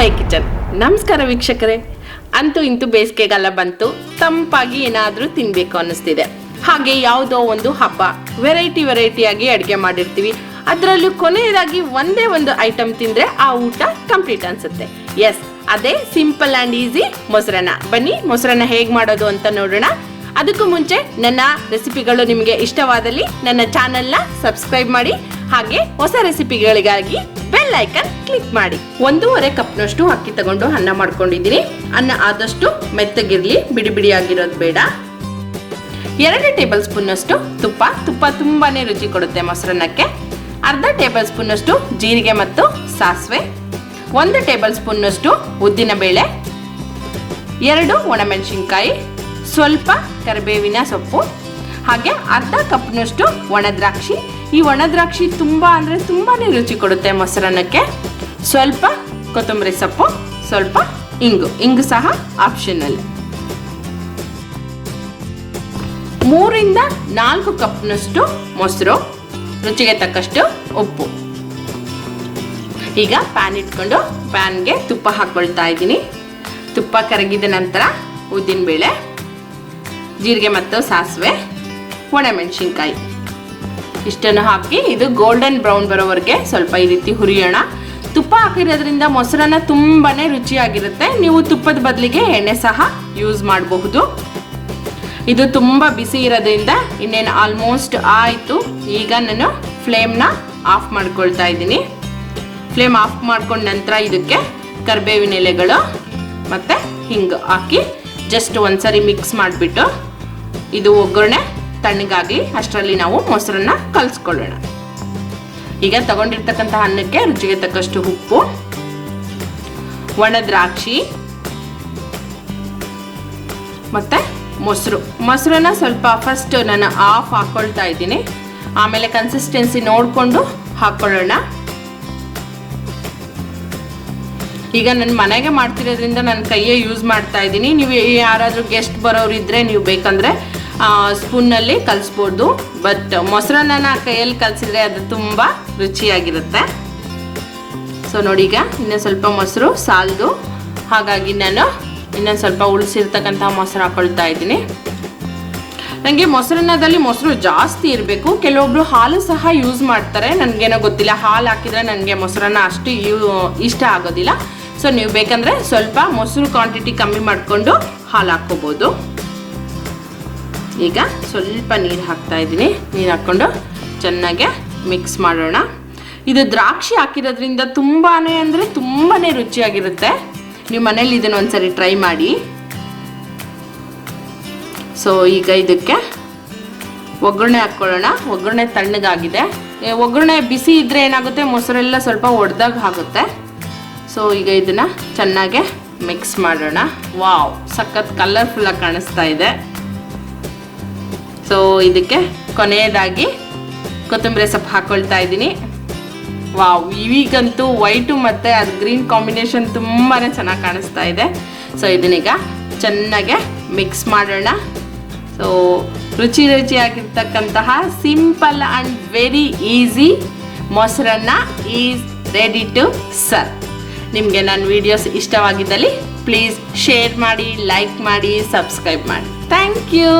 ಮೈ kitchen. ನಮಸ್ಕಾರ ವೀಕ್ಷಕರೇ. ಅಂತೂ ಇಂತೂ ಬೇಸಿಗೆಗಾಲ ಬಂತು, ತಂಪಾಗಿ ಏನಾದರೂ ತಿನ್ನಬೇಕು ಅನ್ನಿಸ್ತಿದೆ. ಹಾಗೆ ಯಾವುದೋ ಒಂದು ಹಬ್ಬ ವೆರೈಟಿಯಾಗಿ ಅಡುಗೆ ಮಾಡಿರ್ತೀವಿ. ಅದರಲ್ಲೂ ಕೊನೆಯದಾಗಿ ಒಂದೇ ಒಂದು ಐಟಮ್ ತಿಂದರೆ ಆ ಊಟ ಕಂಪ್ಲೀಟ್ ಅನಿಸುತ್ತೆ. ಎಸ್, ಅದೇ ಸಿಂಪಲ್ ಆ್ಯಂಡ್ ಈಸಿ ಮೊಸರನ್ನ. ಬನ್ನಿ ಮೊಸರನ್ನ ಹೇಗೆ ಮಾಡೋದು ಅಂತ ನೋಡೋಣ. ಅದಕ್ಕೂ ಮುಂಚೆ ನನ್ನ ರೆಸಿಪಿಗಳು ನಿಮಗೆ ಇಷ್ಟವಾದಲ್ಲಿ ನನ್ನ ಚಾನೆಲ್ನ ಸಬ್ಸ್ಕ್ರೈಬ್ ಮಾಡಿ, ಹಾಗೆ ಹೊಸ ರೆಸಿಪಿಗಳಿಗಾಗಿ ಬೆಲ್ ಐಕನ್ ಕ್ಲಿಕ್ ಮಾಡಿ. 1.5 ಕಪ್ನಷ್ಟು ಅಕ್ಕಿ ತಗೊಂಡು ಅನ್ನ ಮಾಡ್ಕೊಂಡಿದ್ದೀನಿ. ಅನ್ನ ಆದಷ್ಟು ಮೆತ್ತಗಿರ್ಲಿ, ಬಿಡಿ ಆಗಿರೋದು ಬೇಡ. 2 ಟೇಬಲ್ ಸ್ಪೂನ್ನಷ್ಟು ತುಪ್ಪ ತುಂಬಾನೇ ರುಚಿ ಕೊಡುತ್ತೆ ಮೊಸರನ್ನಕ್ಕೆ. ಅರ್ಧ ಟೇಬಲ್ ಸ್ಪೂನ್ನಷ್ಟು ಜೀರಿಗೆ ಮತ್ತು ಸಾಸಿವೆ, 1 ಟೇಬಲ್ ಸ್ಪೂನ್ನಷ್ಟು ಉದ್ದಿನ ಬೇಳೆ, 2 ಒಣಮೆಣಸಿನ್ಕಾಯಿ, ಸ್ವಲ್ಪ ಕರಿಬೇವಿನ ಸೊಪ್ಪು, ಹಾಗೆ ಅರ್ಧ ಕಪ್ನಷ್ಟು ಒಣ ದ್ರಾಕ್ಷಿ. ಈ ಒಣ ದ್ರಾಕ್ಷಿ ತುಂಬಾನೇ ರುಚಿ ಕೊಡುತ್ತೆ ಮೊಸರನ್ನಕ್ಕೆ. ಸ್ವಲ್ಪ ಕೊತ್ತಂಬರಿ ಸೊಪ್ಪು, ಸ್ವಲ್ಪ ಇಂಗು ಸಹ ಆಪ್ಷನಲ್. 3 to 4 ಕಪ್ನಷ್ಟು ಮೊಸರು, ರುಚಿಗೆ ತಕ್ಕಷ್ಟು ಉಪ್ಪು. ಈಗ ಪ್ಯಾನ್ ಇಟ್ಕೊಂಡು ಪ್ಯಾನ್ಗೆ ತುಪ್ಪ ಹಾಕೊಳ್ತಾ ಇದ್ದೀನಿ. ತುಪ್ಪ ಕರಗಿದ ನಂತರ ಉದ್ದಿನಬೇಳೆ, ಜೀರಿಗೆ ಮತ್ತು ಸಾಸಿವೆ, ಒಣಮೆಣಸಿನ್ಕಾಯಿ ಇಷ್ಟನ್ನು ಹಾಕಿ ಇದು ಗೋಲ್ಡನ್ ಬ್ರೌನ್ ಬರೋವರೆಗೆ ಸ್ವಲ್ಪ ಈ ರೀತಿ ಹುರಿಯೋಣ. ತುಪ್ಪ ಹಾಕಿರೋದ್ರಿಂದ ಮೊಸರನ್ನ ತುಂಬಾನೇ ರುಚಿಯಾಗಿರುತ್ತೆ. ನೀವು ತುಪ್ಪದ ಬದಲಿಗೆ ಎಣ್ಣೆ ಸಹ ಯೂಸ್ ಮಾಡಬಹುದು. ಇದು ತುಂಬ ಬಿಸಿ ಇರೋದ್ರಿಂದ ಇನ್ನೇನು ಆಲ್ಮೋಸ್ಟ್ ಆಯಿತು. ಈಗ ನಾನು ಫ್ಲೇಮ್ನ ಆಫ್ ಮಾಡ್ಕೊಳ್ತಾ ಇದ್ದೀನಿ. ಫ್ಲೇಮ್ ಆಫ್ ಮಾಡ್ಕೊಂಡ ನಂತರ ಇದಕ್ಕೆ ಕರಿಬೇವಿನ ಎಲೆಗಳು ಮತ್ತು ಹಿಂಗು ಹಾಕಿ ಜಸ್ಟ್ ಒಂದ್ಸರಿ ಮಿಕ್ಸ್ ಮಾಡಿಬಿಟ್ಟು ಇದು ಒಗ್ಗರಣೆ ತಣ್ಣಗಾಗಲಿ ಅಷ್ಟರಲ್ಲಿ ನಾವು ಮೊಸರನ್ನ ಕಲಿಸ್ಕೊಳ್ಳೋಣ. ಈಗ ತಗೊಂಡಿರ್ತಕ್ಕಂಥ ಅನ್ನಕ್ಕೆ ರುಚಿಗೆ ತಕ್ಕಷ್ಟು ಉಪ್ಪು, ಒಣ ದ್ರಾಕ್ಷಿ ಮತ್ತು ಮೊಸರನ್ನ ಸ್ವಲ್ಪ ಫಸ್ಟ್ ನಾನು ಆಫ್ ಹಾಕ್ಕೊಳ್ತಾ ಇದ್ದೀನಿ. ಆಮೇಲೆ ಕನ್ಸಿಸ್ಟೆನ್ಸಿ ನೋಡಿಕೊಂಡು ಹಾಕ್ಕೊಳ್ಳೋಣ. ಈಗ ನನ್ನ ಮನೆಗೆ ಮಾಡ್ತಿರೋದ್ರಿಂದ ನನ್ನ ಕೈಯೇ ಯೂಸ್ ಮಾಡ್ತಾ ಇದ್ದೀನಿ. ನೀವು ಯಾರಾದರೂ ಗೆಸ್ಟ್ ಬರೋರು ಇದ್ದರೆ ನೀವು ಬೇಕಂದರೆ ಸ್ಪೂನ್ನಲ್ಲಿ ಕಲಿಸ್ಬೋದು. ಬಟ್ ಮೊಸರನ್ನ ಕೈಯಲ್ಲಿ ಕಲಿಸಿದ್ರೆ ಅದು ತುಂಬ ರುಚಿಯಾಗಿರುತ್ತೆ. ಸೊ ನೋಡಿ, ಈಗ ಇನ್ನೊಂದು ಸ್ವಲ್ಪ ಮೊಸರು ಸಾಲದು, ಹಾಗಾಗಿ ನಾನು ಇನ್ನೊಂದು ಸ್ವಲ್ಪ ಉಳಿಸಿರ್ತಕ್ಕಂಥ ಮೊಸರು ಹಾಕೊಳ್ತಾ ಇದ್ದೀನಿ. ನನಗೆ ಮೊಸರನ್ನದಲ್ಲಿ ಮೊಸರು ಜಾಸ್ತಿ ಇರಬೇಕು. ಕೆಲವೊಬ್ರು ಹಾಲು ಸಹ ಯೂಸ್ ಮಾಡ್ತಾರೆ, ನನಗೇನೋ ಗೊತ್ತಿಲ್ಲ. ಹಾಲು ಹಾಕಿದರೆ ನನಗೆ ಮೊಸರನ್ನ ಅಷ್ಟು ಇಷ್ಟ ಆಗೋದಿಲ್ಲ. ಸೊ ನೀವು ಬೇಕಂದರೆ ಸ್ವಲ್ಪ ಮೊಸರು ಕ್ವಾಂಟಿಟಿ ಕಮ್ಮಿ ಮಾಡಿಕೊಂಡು ಹಾಲು ಹಾಕ್ಕೋಬೋದು. ಈಗ ಸ್ವಲ್ಪ ನೀರು ಹಾಕ್ತಾ ಇದ್ದೀನಿ. ನೀರು ಹಾಕ್ಕೊಂಡು ಚೆನ್ನಾಗೆ ಮಿಕ್ಸ್ ಮಾಡೋಣ. ಇದು ದ್ರಾಕ್ಷಿ ಹಾಕಿರೋದ್ರಿಂದ ತುಂಬಾನೇ ರುಚಿಯಾಗಿರುತ್ತೆ. ನೀವು ಮನೇಲಿ ಇದನ್ನು ಒಂದ್ಸರಿ ಟ್ರೈ ಮಾಡಿ. ಸೊ ಈಗ ಇದಕ್ಕೆ ಒಗ್ಗರಣೆ ಹಾಕ್ಕೊಳ್ಳೋಣ. ಒಗ್ಗರಣೆ ತಣ್ಣಗಾಗಿದೆ. ಒಗ್ಗರಣೆ ಬಿಸಿ ಇದ್ದರೆ ಏನಾಗುತ್ತೆ, ಮೊಸರೆಲ್ಲ ಸ್ವಲ್ಪ ಒಡೆದಾಗ ಆಗುತ್ತೆ. ಸೊ ಈಗ ಇದನ್ನು ಚೆನ್ನಾಗೆ ಮಿಕ್ಸ್ ಮಾಡೋಣ. ವಾವ್, ಸಖತ್ ಕಲರ್ಫುಲ್ಲಾಗಿ ಕಾಣಿಸ್ತಾ ಇದೆ. ಸೊ ಇದಕ್ಕೆ ಕೊನೆಯದಾಗಿ ಕೊತ್ತಂಬರಿ ಸೊಪ್ಪು ಹಾಕ್ಕೊಳ್ತಾ ಇದ್ದೀನಿ. ವಾವ್, ಈಗಂತೂ ವೈಟು ಮತ್ತು ಅದು ಗ್ರೀನ್ ಕಾಂಬಿನೇಷನ್ ತುಂಬಾ ಚೆನ್ನಾಗಿ ಕಾಣಿಸ್ತಾ ಇದೆ. ಸೊ ಇದನ್ನೀಗ ಚೆನ್ನಾಗೆ ಮಿಕ್ಸ್ ಮಾಡೋಣ. ಸೊ ರುಚಿಯಾಗಿರ್ತಕ್ಕಂತಹ simple and very easy mosaranna is ready to serve. ನಿಮಗೆ ನನ್ನ ವಿಡಿಯೋಸ್ ಇಷ್ಟವಾಗಿದ್ದಲ್ಲಿ ಪ್ಲೀಸ್ ಶೇರ್ ಮಾಡಿ, ಲೈಕ್ ಮಾಡಿ, ಸಬ್ಸ್ಕ್ರೈಬ್ ಮಾಡಿ. Thank you.